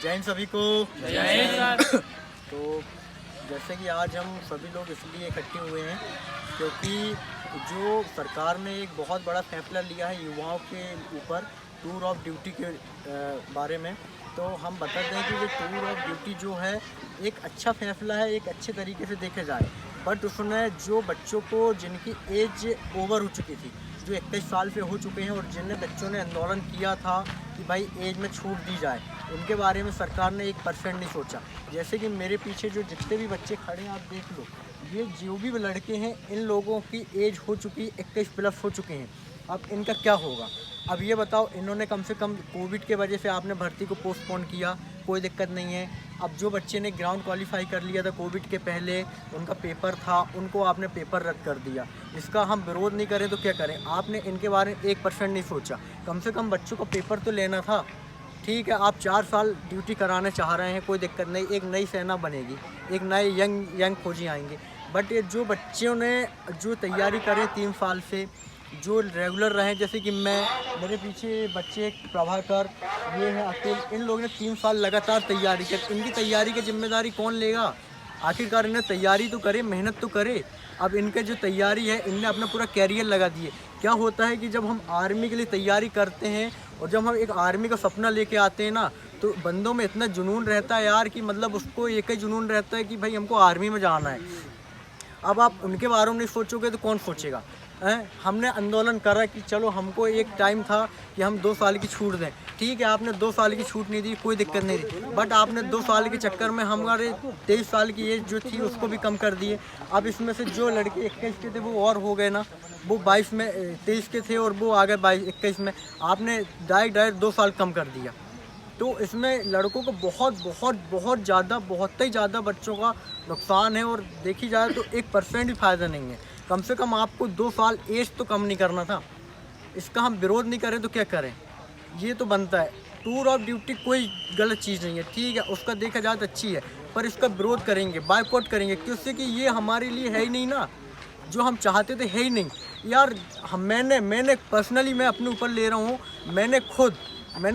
जय हिंद सभी को। जय हिंद सर। तो जैसे कि आज हम सभी लोग इसलिए इकट्ठे हुए हैं क्योंकि जो सरकार ने एक बहुत बड़ा फैसला लिया है युवाओं के ऊपर टूर ऑफ ड्यूटी के बारे में। तो हम बताते हैं कि ये टूर ऑफ ड्यूटी जो है एक अच्छा फैसला है, एक अच्छे तरीके से देखा जाए। बट उसमें जो बच्चों को जिनकी एज ओवर हो चुकी थी, जो 21 साल से हो चुके हैं और जिन बच्चों ने आंदोलन किया था कि भाई एज में छूट दी जाए, उनके बारे में सरकार ने 1% नहीं सोचा। जैसे कि मेरे पीछे जो जितने भी बच्चे खड़े हैं आप देख लो, ये जो भी लड़के हैं इन लोगों की एज हो चुकी 21+ हो चुके हैं। अब इनका क्या होगा? अब ये बताओ, इन्होंने कम से कम कोविड के वजह से आपने भर्ती को पोस्टपोन किया, कोई दिक्कत नहीं है। अब जो बच्चे ने ग्राउंड क्वालिफाई कर लिया था कोविड के पहले, उनका पेपर था, उनको आपने पेपर रद्द कर दिया। इसका हम विरोध नहीं करें तो क्या करें? आपने इनके बारे में 1% नहीं सोचा। कम से कम बच्चों को पेपर तो लेना था। ठीक है, आप 4 साल ड्यूटी कराना चाह रहे हैं, कोई दिक्कत नहीं, एक नई सेना बनेगी, एक नए यंग फौजी आएंगे। बट ये जो बच्चों ने जो तैयारी करें 3 साल से, जो रेगुलर रहे, जैसे कि मेरे पीछे बच्चे प्रभाकर, ये है अकेल, इन लोगों ने 3 साल लगातार तैयारी की। इनकी तैयारी की जिम्मेदारी कौन लेगा? आखिरकार इन्हें तैयारी तो करे, मेहनत तो करे। अब इनके जो तैयारी है, इनने अपना पूरा कैरियर लगा दिए। क्या होता है कि जब हम आर्मी के लिए तैयारी करते हैं और जब हम एक आर्मी का सपना लेके आते हैं ना, तो बंदों में इतना जुनून रहता है यार कि मतलब उसको एक ही जुनून रहता है कि भाई हमको आर्मी में जाना है। अब आप उनके बारे में नहीं सोचोगे तो कौन सोचेगा? हमने आंदोलन करा कि चलो, हमको एक टाइम था कि हम 2 साल की छूट दें। ठीक है, आपने 2 साल की छूट नहीं दी, कोई दिक्कत नहीं दी, बट आपने 2 साल के चक्कर में हमारे 23 साल की एज जो थी उसको भी कम कर दिए। अब इसमें से जो लड़के 21 के थे वो और हो गए ना, वो 22 में 23 के थे और वो आ गए 21 में। आपने डायरेक्ट 2 साल कम कर दिया। तो इसमें लड़कों को बहुत ज़्यादा, बहुत ही ज़्यादा बच्चों का नुकसान है। और देखी जाए तो 1% भी फ़ायदा नहीं है। कम से कम आपको 2 साल एज तो कम नहीं करना था। इसका हम विरोध नहीं करें तो क्या करें? ये तो बनता है। टूर ऑफ ड्यूटी कोई गलत चीज़ नहीं है, ठीक है, उसका देखा जाए तो अच्छी है, पर इसका विरोध करेंगे, बायकॉट करेंगे, क्योंकि कि ये हमारे लिए है ही नहीं ना, जो हम चाहते थे है ही नहीं यार। मैंने पर्सनली मैं अपने ऊपर ले रहा हूँ, मैंने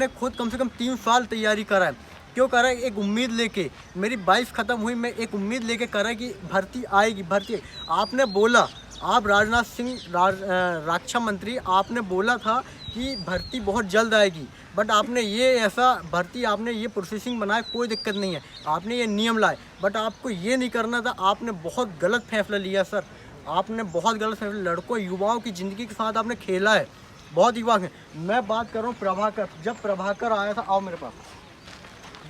खुद कम से कम 3 साल तैयारी करा है। क्यों करा है? एक उम्मीद लेके। मेरी 22 ख़त्म हुई, मैं एक उम्मीद लेके करा कि भर्ती आएगी, भर्ती। आपने बोला, आप राजनाथ सिंह रक्षा मंत्री, आपने बोला था कि भर्ती बहुत जल्द आएगी, बट आपने ये ऐसा भर्ती, आपने ये प्रोसेसिंग बनाया, कोई दिक्कत नहीं है, आपने ये नियम लाए, बट आपको ये नहीं करना था। आपने बहुत गलत फैसला लिया सर, आपने बहुत गलत फैसला। लड़कों, युवाओं की ज़िंदगी के साथ आपने खेला है, बहुत युवा है। मैं बात कर रहा हूँ प्रभाकर, जब प्रभाकर आया था, आओ मेरे पास,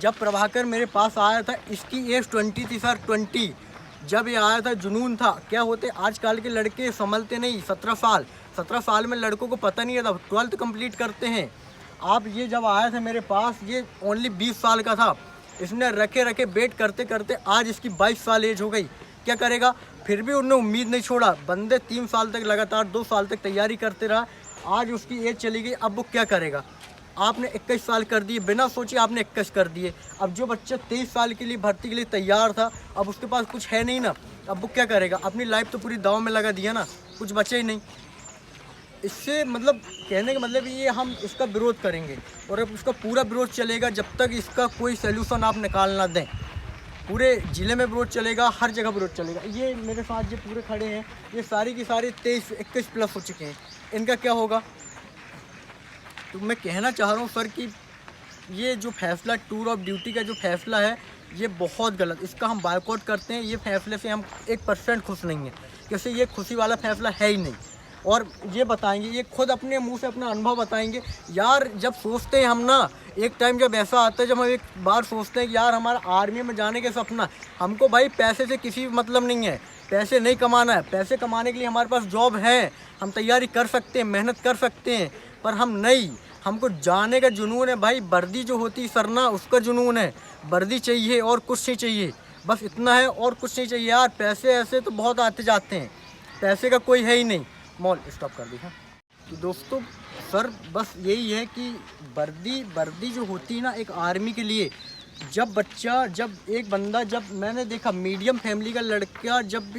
जब प्रभाकर मेरे पास आया था, इसकी एज 20 थी सर, 20। जब ये आया था जुनून था। क्या होते आजकल के लड़के संभलते नहीं। 17 साल में लड़कों को पता नहीं था, 12th कंप्लीट करते हैं। आप ये जब आया था मेरे पास, ये ओनली 20 साल का था। इसने रखे वेट करते करते आज इसकी 22 साल एज हो गई। क्या करेगा? फिर भी उन्होंने उम्मीद नहीं छोड़ा। बंदे 3 साल तक लगातार 2 साल तक तैयारी करते रहा, आज उसकी एज चली गई। अब वो क्या करेगा? आपने 21 साल कर दिए, बिना सोचे आपने 21 कर दिए। अब जो बच्चा 23 साल के लिए भर्ती के लिए तैयार था, अब उसके पास कुछ है नहीं ना, अब वो क्या करेगा? अपनी लाइफ तो पूरी दांव में लगा दिया ना, कुछ बचे ही नहीं। इससे मतलब कहने का मतलब ये, हम इसका विरोध करेंगे और अब इसका पूरा विरोध चलेगा जब तक इसका कोई सलूशन आप निकाल ना दें। पूरे ज़िले में विरोध चलेगा, हर जगह विरोध चलेगा। ये मेरे साथ जो पूरे खड़े हैं, ये सारी की सारी 23-21+ हो चुके हैं, इनका क्या होगा? तो मैं कहना चाह रहा हूँ सर कि ये जो फैसला टूर ऑफ ड्यूटी का जो फैसला है, ये बहुत गलत, इसका हम बायकॉट करते हैं। ये फैसले से हम 1% खुश नहीं हैं, क्योंकि ये खुशी वाला फैसला है ही नहीं। और ये बताएंगे, ये खुद अपने मुंह से अपना अनुभव बताएंगे यार। जब सोचते हैं हम ना, एक टाइम जब ऐसा आता है जब हम एक बार सोचते हैं कि यार हमारा आर्मी में जाने का सपना, हमको भाई पैसे से किसी मतलब नहीं है, पैसे नहीं कमाना है। पैसे कमाने के लिए हमारे पास जॉब है, हम तैयारी कर सकते हैं, मेहनत कर सकते हैं, पर हम नहीं, हमको जाने का जुनून है भाई। वर्दी जो होती है सरना, उसका जुनून है। वर्दी चाहिए और कुछ नहीं चाहिए, बस इतना है और कुछ नहीं चाहिए यार। पैसे ऐसे तो बहुत आते जाते हैं, पैसे का कोई है ही नहीं। मॉल स्टॉप कर दी है। तो दोस्तों सर बस यही है कि वर्दी जो होती है ना एक आर्मी के लिए, जब एक बंदा, जब मैंने देखा मीडियम फैमिली का लड़का जब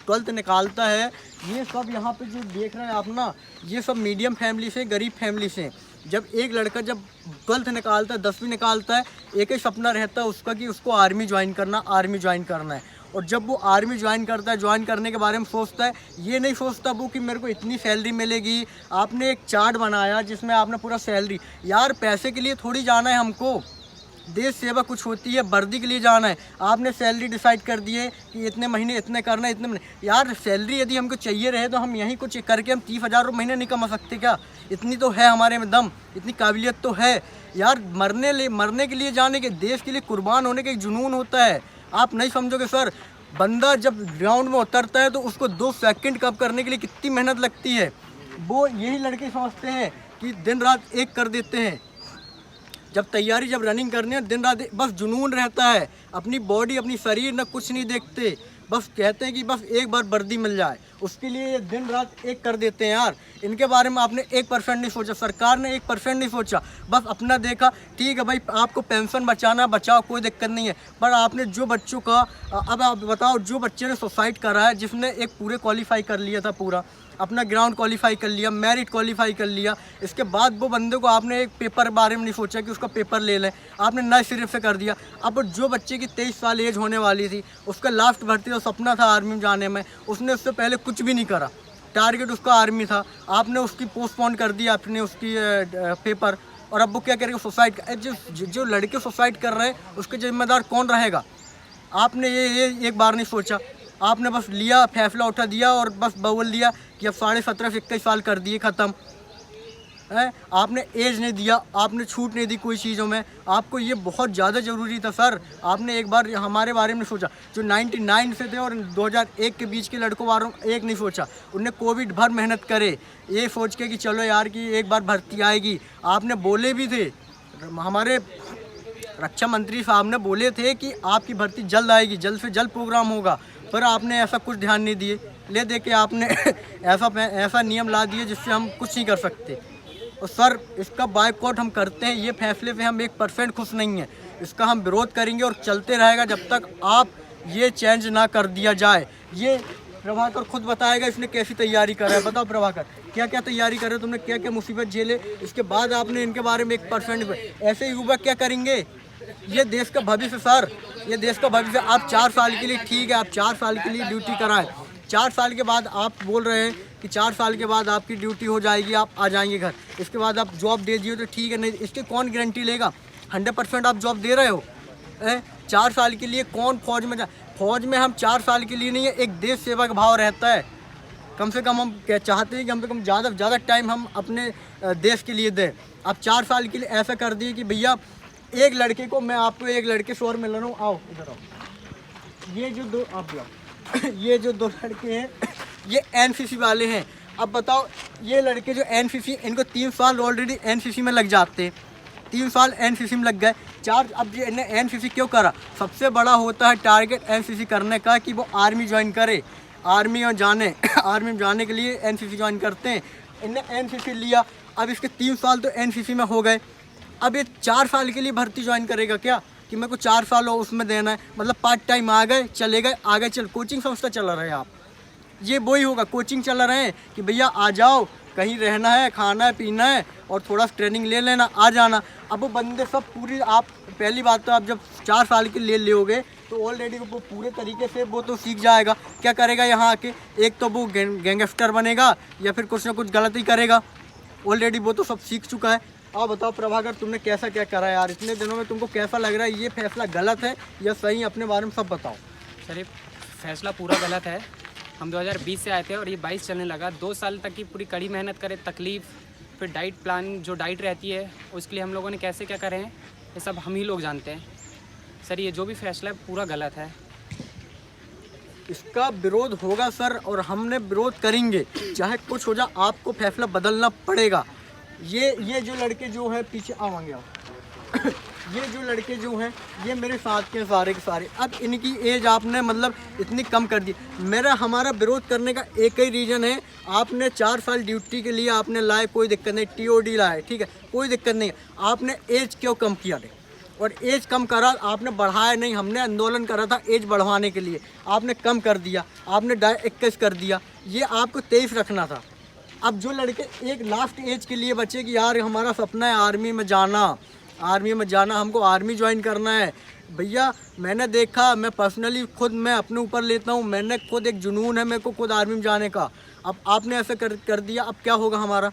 12th निकालता है, ये सब यहाँ पे जो देख रहे हैं आप ना, ये सब मीडियम फैमिली से, गरीब फैमिली से। जब एक लड़का जब 12th निकालता है, 10वीं निकालता है, एक ही सपना रहता है उसका कि उसको आर्मी ज्वाइन करना है। और जब वो आर्मी ज्वाइन करता है, ज्वाइन करने के बारे में सोचता है, ये नहीं सोचता वो कि मेरे को इतनी सैलरी मिलेगी। आपने एक चार्ट बनाया जिसमें आपने पूरा सैलरी, यार पैसे के लिए थोड़ी जाना है हमको, देश सेवा कुछ होती है, वर्दी के लिए जाना है। आपने सैलरी डिसाइड कर दी है कि इतने महीने इतने करना है, इतने महीने। यार सैलरी यदि हमको चाहिए रहे तो हम यहीं कुछ करके हम 30,000 रुपये महीने नहीं कमा सकते क्या? इतनी तो है हमारे में दम, इतनी काबिलियत तो है यार। मरने के लिए जाने के, देश के लिए कुर्बान होने का एक जुनून होता है। आप नहीं समझोगे सर। बंदा जब ग्राउंड में उतरता है तो उसको 2 सेकंड कब करने के लिए कितनी मेहनत लगती है, वो यही लड़के समझते हैं कि दिन रात एक कर देते हैं। जब रनिंग करनी है, दिन रात बस जुनून रहता है, अपनी बॉडी अपनी शरीर ना कुछ नहीं देखते, बस कहते हैं कि बस एक बार वर्दी मिल जाए, उसके लिए ये दिन रात एक कर देते हैं यार। इनके बारे में आपने 1% नहीं सोचा, सरकार ने 1% नहीं सोचा, बस अपना देखा। ठीक है भाई, आपको पेंशन बचाना बचाओ, कोई दिक्कत नहीं है, पर आपने जो बच्चों का, अब आप बताओ, जो बच्चे ने सुसाइड करा है, जिसने एक पूरे क्वालिफाई कर लिया था, पूरा अपना ग्राउंड क्वालिफाई कर लिया, मेरिट क्वालिफाई कर लिया, इसके बाद वो बंदे को आपने एक पेपर बारे में नहीं सोचा कि उसका पेपर ले लें, आपने नए सिरे से कर दिया। अब जो बच्चे की 23 साल एज होने वाली थी, उसका लास्ट भर्ती का सपना था आर्मी में जाने में, उसने उससे पहले कुछ भी नहीं करा, टारगेट उसका आर्मी था, आपने उसकी पोस्टपोन कर दिया, आपने उसकी पेपर, और अब वो क्या करेगा? सुसाइड। जो लड़के सुसाइड कर रहे हैं उसके जिम्मेदार कौन रहेगा? आपने ये एक बार नहीं सोचा, आपने बस लिया, फैसला उठा दिया और बस बोल दिया कि अब 17.5 से 21 साल कर दिए, ख़त्म है। आपने एज नहीं दिया, आपने छूट नहीं दी कोई चीज़ों में। आपको ये बहुत ज़्यादा ज़रूरी था सर, आपने एक बार हमारे बारे में सोचा। जो 99 से थे और 2001 के बीच के लड़कों बारे में एक नहीं सोचा, उनने कोविड भर मेहनत करे ये सोच के कि चलो यार कि एक बार भर्ती आएगी। आपने बोले भी थे, हमारे रक्षा मंत्री साहब ने बोले थे कि आपकी भर्ती जल्द आएगी, जल्द से जल्द प्रोग्राम होगा, पर आपने ऐसा कुछ ध्यान नहीं दिए, ले दे के आपने ऐसा नियम ला दिए जिससे हम कुछ नहीं कर सकते। और सर इसका बायकॉट हम करते हैं, ये फैसले पे हम 1% खुश नहीं हैं, इसका हम विरोध करेंगे और चलते रहेगा जब तक आप ये चेंज ना कर दिया जाए। ये प्रभाकर खुद बताएगा इसने कैसी तैयारी करा है। बताओ प्रभाकर, क्या क्या तैयारी करे तुमने, क्या क्या मुसीबत झेले, इसके बाद आपने इनके बारे में 1%। ऐसे युवा क्या करेंगे? ये देश का भविष्य सर, ये देश का भविष्य। आप 4 साल के लिए, ठीक है, आप 4 साल के लिए ड्यूटी कराएं, 4 साल के बाद आप बोल रहे हैं कि 4 साल के बाद आपकी ड्यूटी हो जाएगी, आप आ जाएंगे घर, इसके बाद आप जॉब दे दिए तो ठीक है, नहीं इसकी कौन गारंटी लेगा? 100% आप जॉब दे रहे हो। 4 साल के लिए कौन फौज में फौज में हम 4 साल के लिए नहीं है, एक देश सेवा का भाव रहता है। कम से कम हम चाहते हैं कि कम से कम ज़्यादा टाइम हम अपने देश के लिए दें। आप 4 साल के लिए ऐसा कर दिए कि भैया एक लड़के को, मैं आपको एक लड़के से और मिल रहा हूँ, आओ इधर आओ, ये जो दो आप ये जो 2 लड़के हैं ये एनसीसी वाले हैं। अब बताओ, ये लड़के जो एनसीसी, इनको 3 साल ऑलरेडी एनसीसी में लग जाते हैं, 3 साल एनसीसी में लग गए, 4 अब ये इन्हें एनसीसी क्यों करा? सबसे बड़ा होता है टारगेट एनसीसी करने का कि वो आर्मी ज्वाइन करे, आर्मी में जाने के लिए एनसीसी ज्वाइन करते हैं। इन्हें एनसीसी लिया, अब इसके 3 साल तो एनसीसी में हो गए, अब ये 4 साल के लिए भर्ती ज्वाइन करेगा क्या कि मेरे को 4 साल हो उसमें देना है? मतलब पार्ट टाइम आ गए, चले गए, आगे कोचिंग संस्था चला रहे हैं आप, ये वही होगा, कोचिंग चला रहे हैं कि भैया आ जाओ, कहीं रहना है, खाना है, पीना है और थोड़ा ट्रेनिंग ले लेना, आ जाना। अब वो बंदे सब पूरी, आप पहली बात तो आप जब 4 साल के ले लोगे तो ऑलरेडी वो पूरे तरीके से वो तो सीख जाएगा। क्या करेगा यहाँ आके? एक तो वो गैंगस्टर बनेगा या फिर कुछ ना कुछ गलत ही करेगा, ऑलरेडी वो तो सब सीख चुका है। आप बताओ प्रभाकर, तुमने कैसा क्या करा है यार इतने दिनों में? तुमको कैसा लग रहा है, ये फैसला गलत है या सही? अपने बारे में सब बताओ। सर ये फैसला पूरा गलत है। हम 2020 से आए थे और ये 22 चलने लगा। 2 साल तक की पूरी कड़ी मेहनत करे, तकलीफ़, फिर डाइट प्लान, जो डाइट रहती है उसके लिए हम लोगों ने कैसे क्या करे हैं ये सब हम ही लोग जानते हैं। सर ये जो भी फैसला है पूरा गलत है, इसका विरोध होगा सर, और हमने विरोध करेंगे, चाहे कुछ हो जाए, आपको फैसला बदलना पड़ेगा। ये जो लड़के जो हैं पीछे आवांगे आप ये जो लड़के जो हैं ये मेरे साथ के सारे के सारे, अब इनकी एज आपने मतलब इतनी कम कर दी। हमारा विरोध करने का एक ही रीज़न है, आपने 4 साल ड्यूटी के लिए आपने लाए, कोई दिक्कत नहीं, TOD लाए, ठीक है, कोई दिक्कत नहीं है, आपने एज क्यों कम किया नहीं? और एज कम करा, आपने बढ़ाया नहीं। हमने आंदोलन करा था एज बढ़वाने के लिए, आपने कम कर दिया, आपने 21 कर दिया, ये आपको 23 रखना था, अब जो लड़के एक लास्ट एज के लिए बचे कि यार हमारा सपना है आर्मी में जाना, हमको आर्मी ज्वाइन करना है, भैया मैंने देखा, मैं पर्सनली खुद मैं अपने ऊपर लेता हूँ, मैंने खुद एक जुनून है मेरे को खुद आर्मी में जाने का। अब आपने ऐसा कर दिया, अब क्या होगा हमारा?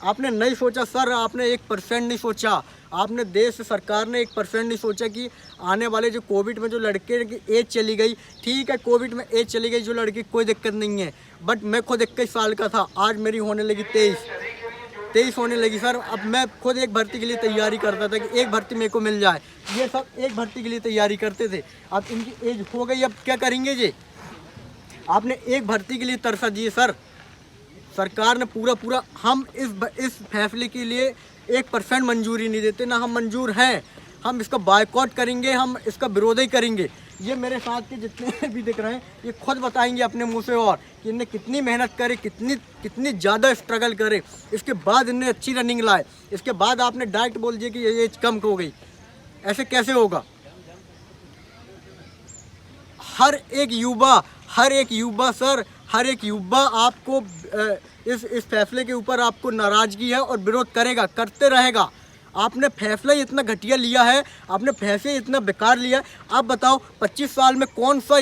आपने नहीं सोचा सर, आपने 1% नहीं सोचा, आपने देश सरकार ने 1% नहीं सोचा कि आने वाले जो कोविड में जो लड़के की एज चली गई, ठीक है कोविड में एज चली गई जो लड़की कोई दिक्कत नहीं है, बट मैं खुद 21 साल का था, आज मेरी होने लगी 23 होने लगी सर। अब मैं खुद एक भर्ती के लिए तैयारी करता था कि एक भर्ती मेरे को मिल जाए, ये सब एक भर्ती के लिए तैयारी करते थे। अब इनकी एज हो गई, अब क्या करेंगे जी? आपने एक भर्ती के लिए तरसा दिए सर। सरकार ने पूरा हम इस फैसले के लिए 1% मंजूरी नहीं देते, ना हम मंजूर हैं, हम इसका बायकॉट करेंगे, हम इसका विरोध ही करेंगे। ये मेरे साथ के जितने भी दिख रहे हैं ये खुद बताएंगे अपने मुंह से और कि इनने कितनी मेहनत करे, कितनी ज़्यादा स्ट्रगल करे, इसके बाद इनने अच्छी रनिंग लाए, इसके बाद आपने डायरेक्ट बोल दिया कि ये एज कम हो गई। ऐसे कैसे होगा? हर एक युवा सर, हर एक युवा आपको इस फैसले के ऊपर आपको नाराज़गी है और विरोध करेगा, करते रहेगा। आपने फैसला ही इतना घटिया लिया है, आपने फैसले इतना बेकार लिया है। आप बताओ 25 साल में कौन सा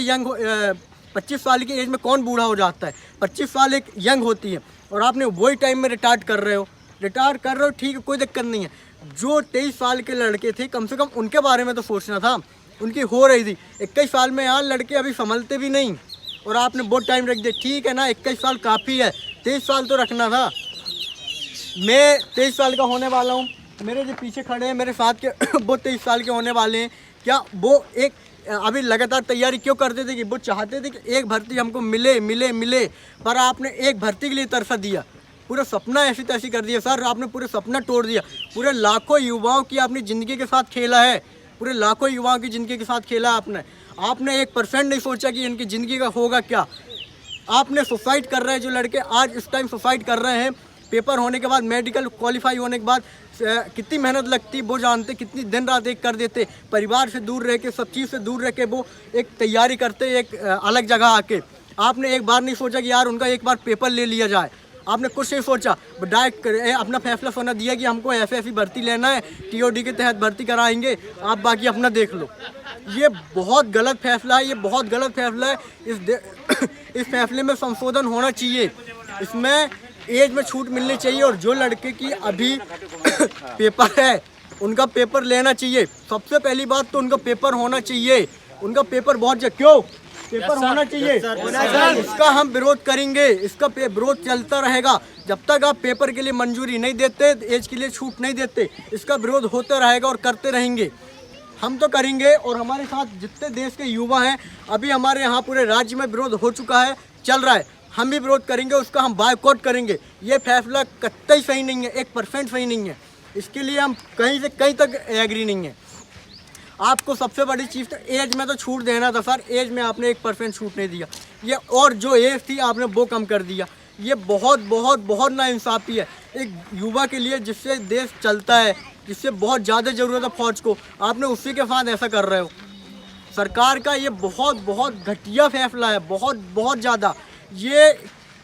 25 साल की एज में कौन बूढ़ा हो जाता है? 25 साल एक यंग होती है और आपने वही टाइम में रिटायर्ड कर रहे हो, ठीक है, कोई दिक्कत नहीं है। जो 23 साल के लड़के थे कम से कम उनके बारे में तो सोचना था, उनकी हो रही थी। 21 साल में यार लड़के अभी संभलते भी नहीं और आपने बहुत टाइम रख दिया। ठीक है ना, 21 साल काफ़ी है, 23 साल तो रखना था। मैं 23 साल का होने वाला हूँ, मेरे जो पीछे खड़े हैं मेरे साथ के वो 23 साल के होने वाले हैं। क्या वो एक अभी लगातार तैयारी क्यों करते थे? कि वो चाहते थे कि एक भर्ती हमको मिले, पर आपने एक भर्ती के लिए तरसा दिया, पूरा सपना ऐसी तैसी कर दिया सर। आपने पूरे सपना तोड़ दिया, पूरे लाखों युवाओं की आपने ज़िंदगी के साथ खेला है, पूरे लाखों युवाओं की ज़िंदगी के साथ खेला आपने 1% नहीं सोचा कि इनकी ज़िंदगी का होगा क्या। आपने सुसाइड कर रहे हैं, जो लड़के आज इस टाइम सुसाइड कर रहे हैं, पेपर होने के बाद, मेडिकल क्वालिफाई होने के बाद कितनी मेहनत लगती वो जानते, कितनी दिन रात एक कर देते, परिवार से दूर रह के, सब चीज़ से दूर रह के वो एक तैयारी करते एक अलग जगह आके। आपने एक बार नहीं सोचा कि यार उनका एक बार पेपर ले लिया जाए, आपने कुछ नहीं सोचा, डायरेक्ट अपना फैसला सुना दिया कि हमको ऐसी भर्ती लेना है, TOD के तहत भर्ती कराएंगे, आप बाकी अपना देख लो। ये बहुत गलत फैसला है, ये बहुत गलत फैसला है। इस फैसले में संशोधन होना चाहिए, इसमें एज में छूट मिलनी चाहिए और जो लड़के की अभी पेपर है उनका पेपर लेना चाहिए। सबसे पहली बात तो उनका पेपर होना चाहिए, उनका पेपर क्यों पेपर होना चाहिए। इसका हम विरोध करेंगे, इसका विरोध चलता रहेगा जब तक आप पेपर के लिए मंजूरी नहीं देते, एज के लिए छूट नहीं देते, इसका विरोध होता रहेगा और करते रहेंगे। हम तो करेंगे और हमारे साथ जितने देश के युवा हैं, अभी हमारे यहाँ पूरे राज्य में विरोध हो चुका है, चल रहा है, हम भी विरोध करेंगे, उसका हम बायकॉट करेंगे। ये फैसला कतई सही नहीं है, 1% सही नहीं है, इसके लिए हम कहीं से कहीं तक एग्री नहीं है। आपको सबसे बड़ी चीज़ तो एज में तो छूट देना था सर, एज में आपने 1% छूट नहीं दिया, ये और जो एज थी आपने वो कम कर दिया। ये बहुत नाइंसाफ़ी है एक युवा के लिए, जिससे देश चलता है, जिससे बहुत ज़्यादा ज़रूरत है फौज को, आपने उसी के साथ ऐसा कर रहे हो। सरकार का ये बहुत घटिया फैसला है, बहुत ज़्यादा, ये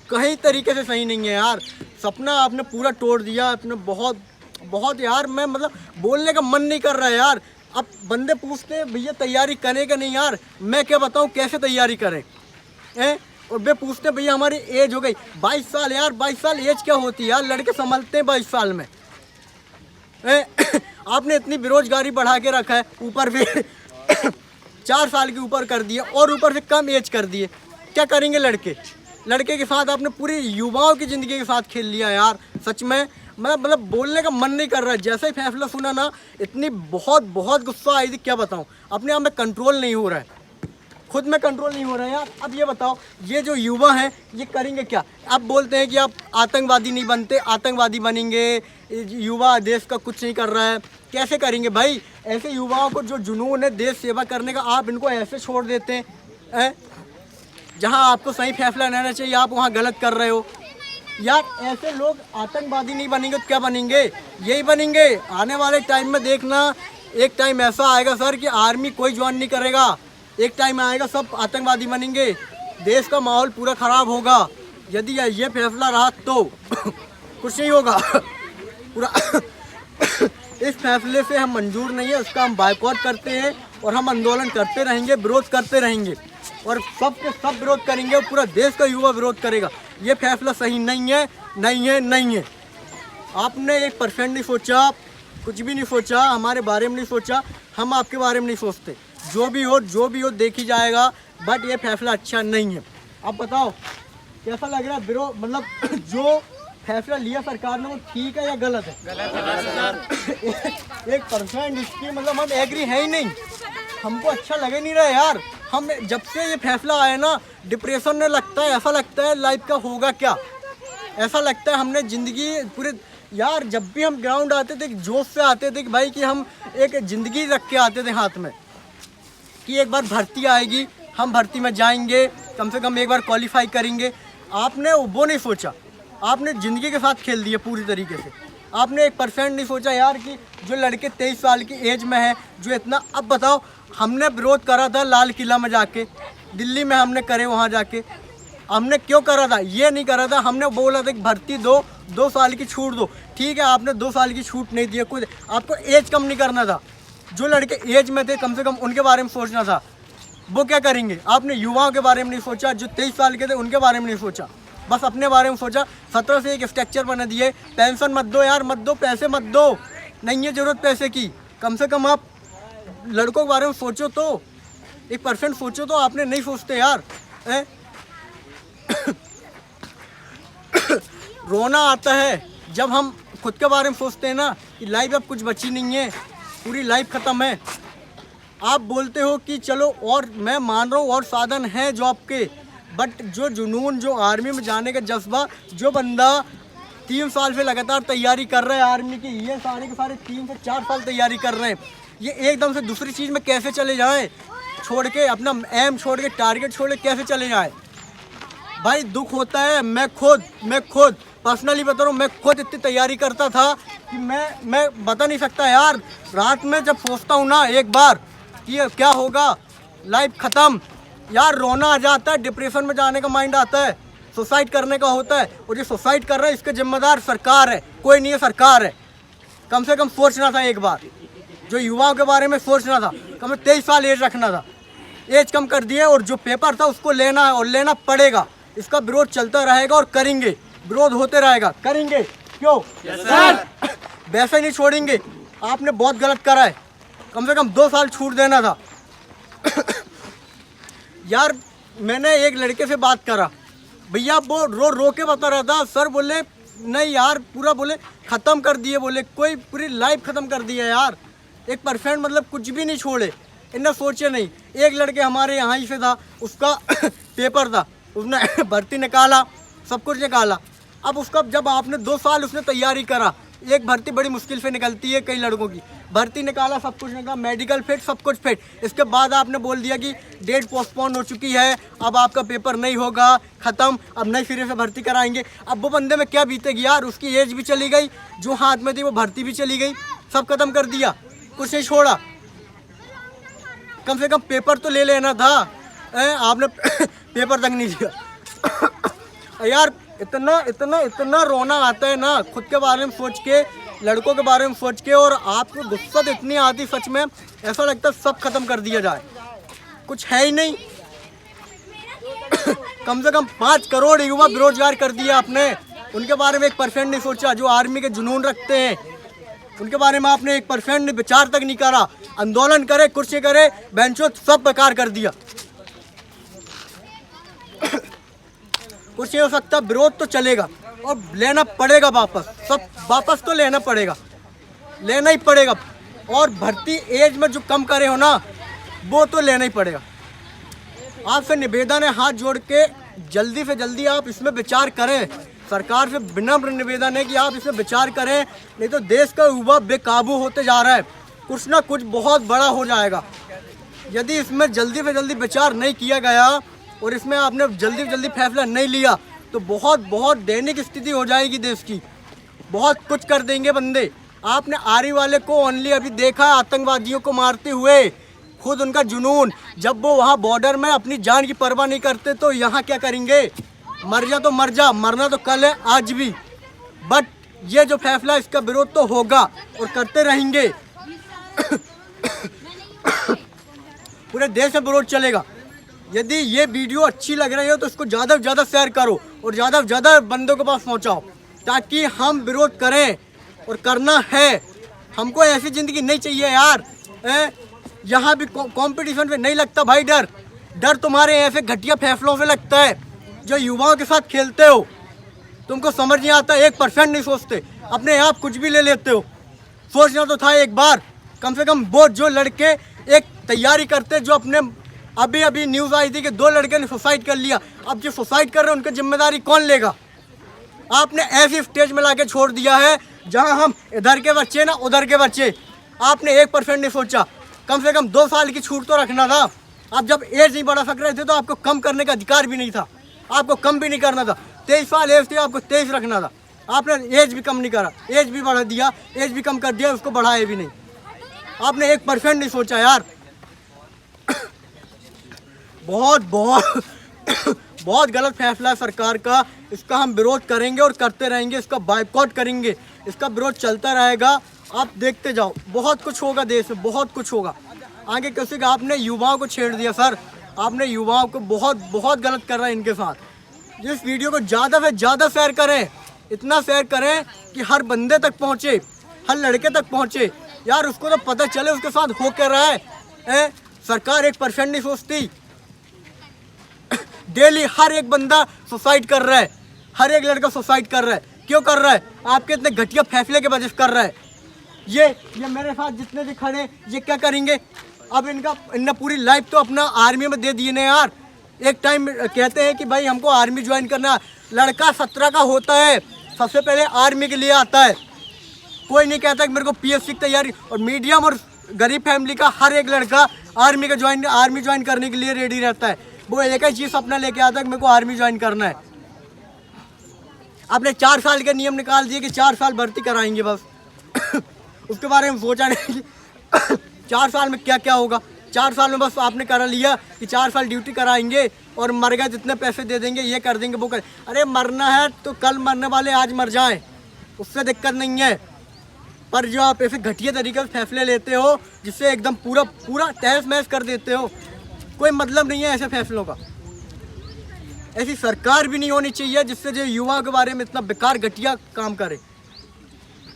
कहीं तरीके से सही नहीं है यार। सपना आपने पूरा तोड़ दिया, आपने बहुत यार, मैं मतलब बोलने का मन नहीं कर रहा है यार। अब बंदे पूछते हैं भैया तैयारी करें कि नहीं, यार मैं क्या बताऊं कैसे तैयारी करें और वे पूछते हैं भैया हमारी एज हो गई 22 साल। यार 22 साल एज क्या होती है यार, लड़के संभलते हैं 22 साल में। आपने इतनी बेरोजगारी बढ़ा के रखा है, ऊपर भी 4 साल के ऊपर कर दिए और ऊपर से कम एज कर दिए। क्या करेंगे लड़के के साथ आपने पूरी युवाओं की ज़िंदगी के साथ खेल लिया यार। सच में मैं मतलब बोलने का मन नहीं कर रहा है। जैसे ही फैसला सुना ना, इतनी बहुत गुस्सा आई थी, क्या बताऊं, अपने आप में कंट्रोल नहीं हो रहा है, खुद में कंट्रोल नहीं हो रहा है यार। अब ये बताओ, ये जो युवा हैं ये करेंगे क्या? अब बोलते हैं कि आप आतंकवादी नहीं बनते, आतंकवादी बनेंगे, युवा देश का कुछ नहीं कर रहा है, कैसे करेंगे भाई? ऐसे युवाओं को जो जुनून है देश सेवा करने का, आप इनको ऐसे छोड़ देते हैं। जहाँ आपको सही फैसला लेना चाहिए आप वहाँ गलत कर रहे हो यार। ऐसे लोग आतंकवादी नहीं बनेंगे तो क्या बनेंगे? यही बनेंगे आने वाले टाइम में। देखना एक टाइम ऐसा आएगा सर कि आर्मी कोई ज्वाइन नहीं करेगा, एक टाइम आएगा सब आतंकवादी बनेंगे, देश का माहौल पूरा ख़राब होगा। यदि ये फैसला रहा तो कुछ नहीं होगा पूरा इस फैसले से हम मंजूर नहीं है, उसका हम बायकॉट करते हैं और हम आंदोलन करते रहेंगे, विरोध करते रहेंगे और सब के सब विरोध करेंगे और पूरा देश का युवा विरोध करेगा। ये फैसला सही नहीं है, नहीं है, नहीं है। आपने 1% नहीं सोचा, कुछ भी नहीं सोचा, हमारे बारे में नहीं सोचा, हम आपके बारे में नहीं सोचते। जो भी हो देखी जाएगा, बट ये फैसला अच्छा नहीं है। आप बताओ कैसा लग रहा है विरोध, मतलब जो फैसला लिया सरकार ने वो ठीक है या गलत है? गलत है सर। 1% इसकी मतलब हम एग्री है ही नहीं, हमको अच्छा लगे नहीं रहा यार। हम जब से ये फैसला आया ना, डिप्रेशन में लगता है, ऐसा लगता है लाइफ का होगा क्या, ऐसा लगता है हमने ज़िंदगी पूरे यार। जब भी हम ग्राउंड आते थे जोश से आते थे कि भाई कि हम एक ज़िंदगी रख के आते थे हाथ में कि एक बार भर्ती आएगी, हम भर्ती में जाएंगे, कम से कम एक बार क्वालिफाई करेंगे। आपने वो नहीं सोचा, आपने ज़िंदगी के साथ खेल दिया पूरी तरीके से। आपने 1% नहीं सोचा यार कि जो लड़के 23 साल की एज में हैं, जो इतना, अब बताओ हमने विरोध करा था लाल किला में जाके, दिल्ली में हमने करे, वहाँ जाके हमने क्यों करा था? ये नहीं करा था, हमने बोला था कि भर्ती दो, 2 साल की छूट दो। ठीक है, आपने 2 साल की छूट नहीं दी, कुछ आपको एज कम नहीं करना था। जो लड़के एज में थे कम से कम उनके बारे में सोचना था। वो क्या करेंगे? आपने युवाओं के बारे में नहीं सोचा, जो 23 साल के थे उनके बारे में नहीं सोचा, बस अपने बारे में सोचा। 17 से एक स्ट्रक्चर बना दिए, पेंशन मत दो यार, मत दो, पैसे मत दो, नहीं है ज़रूरत पैसे की। कम से कम आप लड़कों के बारे में सोचो तो, 1% सोचो तो। आपने नहीं सोचते यार। रोना आता है जब हम खुद के बारे में सोचते हैं ना कि लाइफ अब कुछ बची नहीं है, पूरी लाइफ ख़त्म है। आप बोलते हो कि चलो, और मैं मान रहा हूँ और साधन हैं जॉब के, बट जो जुनून, जो आर्मी में जाने का जज्बा, जो बंदा 3 साल से लगातार तैयारी कर रहा है आर्मी की, ये सारे के सारे 3 से 4 साल तैयारी कर रहे हैं, ये एकदम से दूसरी चीज़ में कैसे चले जाएं? छोड़ के अपना एम छोड़ के, टारगेट छोड़ के कैसे चले जाएं? भाई दुख होता है। मैं खुद पर्सनली बता रहा हूँ, मैं खुद इतनी तैयारी करता था कि मैं बता नहीं सकता यार। रात में जब सोचता हूँ ना एक बार कि क्या होगा, लाइफ ख़त्म, यार रोना आ जाता है, डिप्रेशन में जाने का माइंड आता है, सुसाइड करने का होता है। और ये सुसाइड कर रहा है, इसके जिम्मेदार सरकार है, कोई नहीं है, सरकार है। कम से कम सोचना था एक बार, जो युवाओं के बारे में सोचना था। कम से 23 साल एज रखना था, एज कम कर दिए, और जो पेपर था उसको लेना है और लेना पड़ेगा। इसका विरोध चलता रहेगा और करेंगे, विरोध होते रहेगा, करेंगे। क्यों सर? वैसे नहीं छोड़ेंगे। आपने बहुत गलत करा है, कम से कम 2 साल छूट देना था। यार मैंने एक लड़के से बात करा, भैया वो रो के बता रहा था, सर बोले नहीं यार, पूरा बोले ख़त्म कर दिए, बोले कोई पूरी लाइफ ख़त्म कर दी है यार। 1% मतलब कुछ भी नहीं छोड़े, इन्हें सोचे नहीं। एक लड़के हमारे यहाँ ही से था, उसका पेपर था, उसने भर्ती निकाला, सब कुछ निकाला। अब उसका जब आपने 2 साल उसने तैयारी करा, एक भर्ती बड़ी मुश्किल से निकलती है कई लड़कों की, भर्ती निकाला, सब कुछ निकाला, मेडिकल फिट, सब कुछ फिट। इसके बाद आपने बोल दिया कि डेट पोस्टपोन हो चुकी है, अब आपका पेपर नहीं होगा, ख़त्म, अब नई सिरे से भर्ती कराएंगे। अब वो बंदे में क्या बीतेगी यार? उसकी एज भी चली गई, जो हाथ में थी वो भर्ती भी चली गई, सब खत्म कर दिया, कुछ नहीं छोड़ा। कम से कम पेपर तो ले लेना था, आपने पेपर तक नहीं दिया। यार इतना रोना आता है ना खुद के बारे में सोच के, लड़कों के बारे में सोच के, और आपको गुस्सा तो इतनी आती, सच में ऐसा लगता है सब खत्म कर दिया जाए, कुछ है ही नहीं। कम से कम 5 करोड़ युवा बेरोजगार कर दिया आपने, उनके बारे में 1% नहीं सोचा। जो आर्मी के जुनून रखते हैं उनके बारे में आपने 1% विचार तक नहीं करा। आंदोलन करे, कुर्सी करे, बेंचो, सब बेकार कर दिया। कुछ नहीं हो सकता, विरोध तो चलेगा और लेना पड़ेगा वापस, सब वापस तो लेना पड़ेगा, लेना ही पड़ेगा। और भर्ती एज में जो कम करे हो ना, वो तो लेना ही पड़ेगा। आपसे निवेदन है, हाथ जोड़ के जल्दी से जल्दी आप इसमें विचार करें। सरकार से विनम्र निवेदन है कि आप इसमें विचार करें, नहीं तो देश का युवा बेकाबू होते जा रहा है, कुछ ना कुछ बहुत बड़ा हो जाएगा। यदि इसमें जल्दी से जल्दी विचार नहीं किया गया और इसमें आपने जल्दी से जल्दी फैसला नहीं लिया, तो बहुत दैनिक स्थिति हो जाएगी देश की। बहुत कुछ कर देंगे बंदे। आपने आर्मी वाले को ओनली अभी देखा आतंकवादियों को मारते हुए, खुद उनका जुनून, जब वो वहाँ बॉर्डर में अपनी जान की परवाह नहीं करते तो यहाँ क्या करेंगे? मर जा तो मर जा, मरना तो कल है आज भी। बट ये जो फैसला इसका विरोध तो होगा और करते रहेंगे। पूरे देश में विरोध चलेगा। यदि ये वीडियो अच्छी लग रही हो तो इसको ज़्यादा से ज़्यादा शेयर करो और ज़्यादा से ज़्यादा बंदों के पास पहुँचाओ, ताकि हम विरोध करें। और करना है, हमको ऐसी ज़िंदगी नहीं चाहिए यार। यहाँ भी कंपटीशन पे नहीं लगता भाई डर। डर तुम्हारे ऐसे घटिया फैसलों से लगता है जो युवाओं के साथ खेलते हो। तुमको समझ नहीं आता, 1% नहीं सोचते, अपने आप कुछ भी ले लेते हो। सोचना तो था एक बार, कम से कम वो जो लड़के एक तैयारी करते, जो अपने अभी अभी न्यूज़ आई थी कि 2 लड़के ने सुसाइड कर लिया। अब जो सुसाइड कर रहे हैं उनकी जिम्मेदारी कौन लेगा? आपने ऐसी स्टेज में लाके छोड़ दिया है जहां हम इधर के बच्चे ना उधर के बच्चे। आपने 1% नहीं सोचा, कम से कम 2 साल की छूट तो रखना था। आप जब एज नहीं बढ़ा सक रहे थे तो आपको कम करने का अधिकार भी नहीं था, आपको कम भी नहीं करना था। 23 साल एज थी, आपको 23 रखना था। आपने एज भी कम नहीं करा, एज भी बढ़ा दिया, एज भी कम कर दिया, उसको बढ़ाया भी नहीं। आपने 1% नहीं सोचा यार। बहुत बहुत बहुत गलत फैसला है सरकार का। इसका हम विरोध करेंगे और करते रहेंगे, इसका बायकॉट करेंगे, इसका विरोध चलता रहेगा। आप देखते जाओ, बहुत कुछ होगा देश में, बहुत कुछ होगा आगे। कैसे कि आपने युवाओं को छेड़ दिया सर, आपने युवाओं को बहुत गलत कर रहा है इनके साथ। इस वीडियो को ज़्यादा से ज़्यादा शेयर करें, इतना शेयर करें कि हर बंदे तक पहुँचे, हर लड़के तक पहुँचे यार। उसको तो पता चले उसके साथ हो क्या रहा है। सरकार 1% नहीं सोचती। डेली हर एक बंदा सुसाइड कर रहा है, हर एक लड़का सुसाइड कर रहा है। क्यों कर रहा है? आपके इतने घटिया फैसले के वजह से कर रहा है। ये मेरे साथ जितने भी खड़े, ये क्या करेंगे? अब इनने पूरी लाइफ तो अपना आर्मी में दे दिए ना यार। एक टाइम कहते हैं कि भाई हमको आर्मी ज्वाइन करना। लड़का 17 का होता है, सबसे पहले आर्मी के लिए आता है। कोई नहीं कहता कि मेरे को PSC की तैयारी। और मीडियम और गरीब फैमिली का हर एक लड़का आर्मी ज्वाइन करने के लिए रेडी रहता है। वो एक ही चीज़ अपना लेके आता है कि मेरे को आर्मी ज्वाइन करना है। आपने 4 साल के नियम निकाल दिए कि 4 साल भर्ती कराएंगे बस। उसके बारे में सोचा नहीं कि 4 साल में क्या क्या होगा। 4 साल में बस आपने करा लिया कि 4 साल ड्यूटी कराएंगे और मर गए जितने पैसे दे देंगे, ये कर देंगे, वो कर। अरे मरना है तो कल मरने वाले आज मर जाएं, उससे दिक्कत नहीं है। पर जो आप ऐसे घटिया तरीके से फैसले लेते हो जिससे एकदम पूरा तहस महस कर देते हो, कोई मतलब नहीं है ऐसे फैसलों का। ऐसी सरकार भी नहीं होनी चाहिए जिससे जो युवाओं के बारे में इतना बेकार घटिया काम करे।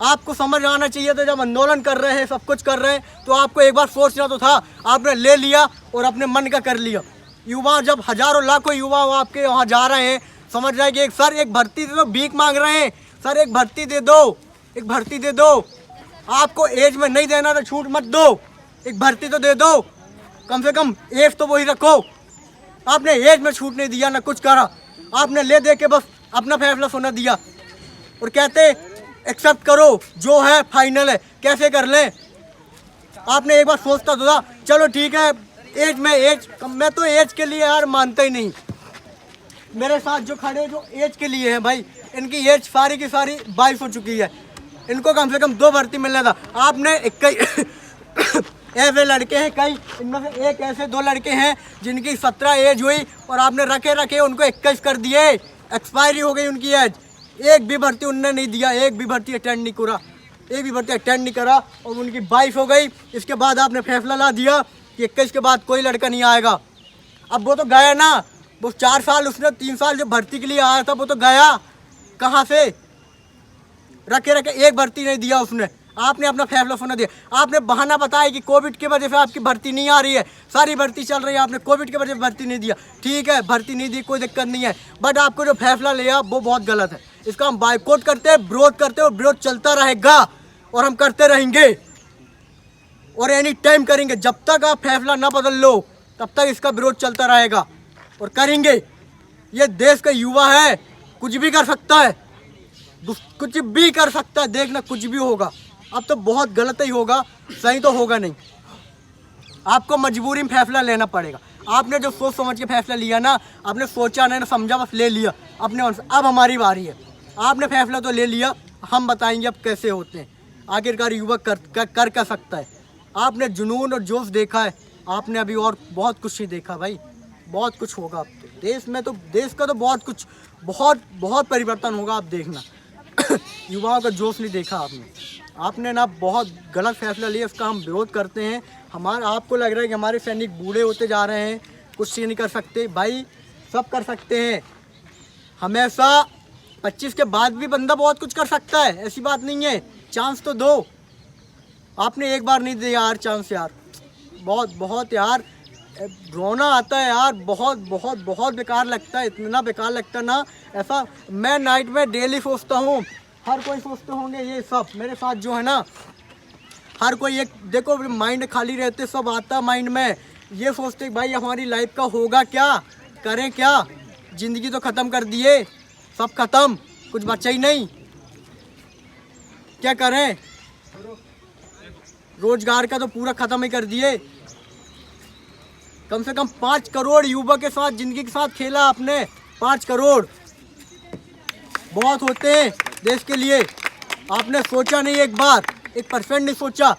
आपको समझ आना चाहिए था, जब आंदोलन कर रहे हैं, सब कुछ कर रहे हैं, तो आपको एक बार सोचना तो था। आपने ले लिया और अपने मन का कर लिया। युवा जब हजारों लाखों युवा आपके वहाँ जा रहे हैं, समझ रहे हैं कि सर एक भर्ती दे दो, भीख मांग रहे हैं, सर एक भर्ती दे दो, एक भर्ती दे दो। आपको एज में नहीं देना तो छूट मत दो, एक भर्ती तो दे दो, कम से कम एज तो वही रखो। आपने एज में छूट नहीं दिया, ना कुछ करा। आपने ले दे के बस अपना फैसला सुना दिया और कहते एक्सेप्ट करो, जो है फाइनल है, कैसे कर लें। आपने एक बार सोचता तो था, चलो ठीक है एज मैं तो एज के लिए यार मानता ही नहीं। मेरे साथ जो खड़े जो एज के लिए हैं भाई, इनकी एज सारी की सारी 22 हो चुकी है। इनको कम से कम 2 भर्ती मिलना था। आपने 21 ऐसे लड़के हैं, कई इनमें से एक ऐसे 2 लड़के हैं जिनकी 17 एज हुई और आपने रखे उनको 21 कर दिए। एक्सपायरी हो गई उनकी एज। एक भी भर्ती उनने नहीं दिया, एक भी भर्ती अटेंड नहीं करा, एक भी भर्ती अटेंड नहीं करा और उनकी 22 हो गई। इसके बाद आपने फैसला ला दिया कि 21 के बाद कोई लड़का नहीं आएगा। अब वो तो गया ना, वो 4 साल उसने 3 साल जो भर्ती के लिए आया था वो तो गया कहाँ से? रखे एक भर्ती नहीं दिया उसने। आपने अपना फैसला सुना दिया। आपने बहाना बताया कि कोविड की वजह से आपकी भर्ती नहीं आ रही है, सारी भर्ती चल रही है, आपने कोविड की वजह से भर्ती नहीं दिया। ठीक है, भर्ती नहीं दी, कोई दिक्कत नहीं है, बट आपको जो फैसला लिया वो बहुत गलत है। इसका हम बायकॉट करते हैं, विरोध करते हैं और विरोध चलता रहेगा और हम करते रहेंगे और एनी टाइम करेंगे। जब तक आप फैसला ना बदल लो तब तक इसका विरोध चलता रहेगा और करेंगे। ये देश का युवा है, कुछ भी कर सकता है, कुछ भी कर सकता है, देखना कुछ भी होगा। अब तो बहुत गलत ही होगा, सही तो होगा नहीं। आपको मजबूरी में फैसला लेना पड़ेगा। आपने जो सोच समझ के फैसला लिया ना, आपने सोचा नहीं ना समझा, बस ले लिया अपने मन से। अब हमारी बारी है, आपने फैसला तो ले लिया, हम बताएंगे अब कैसे होते हैं। आखिरकार युवा कर क्या सकता है। आपने जुनून और जोश देखा है, आपने अभी और बहुत कुछ ही देखा भाई। बहुत कुछ होगा अब तो देश में, तो देश का तो बहुत कुछ, बहुत बहुत परिवर्तन होगा, आप देखना। युवाओं का जोश नहीं देखा आपने ना, बहुत गलत फैसला लिया, उसका हम विरोध करते हैं। आपको लग रहा है कि हमारे सैनिक बूढ़े होते जा रहे हैं, कुछ नहीं कर सकते, भाई सब कर सकते हैं। हमेशा 25 के बाद भी बंदा बहुत कुछ कर सकता है, ऐसी बात नहीं है। चांस तो दो, आपने एक बार नहीं दिया यार चांस यार, बहुत बहुत यार रोना आता है यार, बहुत बहुत बहुत बेकार लगता है, इतना बेकार लगता है ना। ऐसा मैं नाइट में डेली सोचता हूँ, हर कोई सोचते होंगे ये सब मेरे साथ जो है ना, हर कोई एक देखो माइंड खाली रहते सब आता माइंड में, ये सोचते भाई हमारी लाइफ का होगा क्या, करें क्या, ज़िंदगी तो ख़त्म कर दिए, सब ख़त्म, कुछ बचा ही नहीं, क्या करें, रोजगार का तो पूरा ख़त्म ही कर दिए। कम से कम 5 करोड़ युवा के साथ ज़िंदगी के साथ खेला आपने, 5 करोड़ बहुत होते हैं देश के लिए। आपने सोचा नहीं, एक बार 1% नहीं सोचा।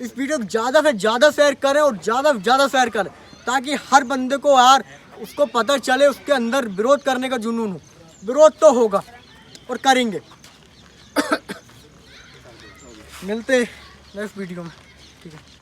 इस वीडियो को ज़्यादा से ज़्यादा शेयर करें और ज़्यादा से ज़्यादा शेयर करें, ताकि हर बंदे को यार उसको पता चले, उसके अंदर विरोध करने का जुनून हो। विरोध तो होगा और करेंगे। मिलते नेक्स्ट वीडियो में, ठीक है।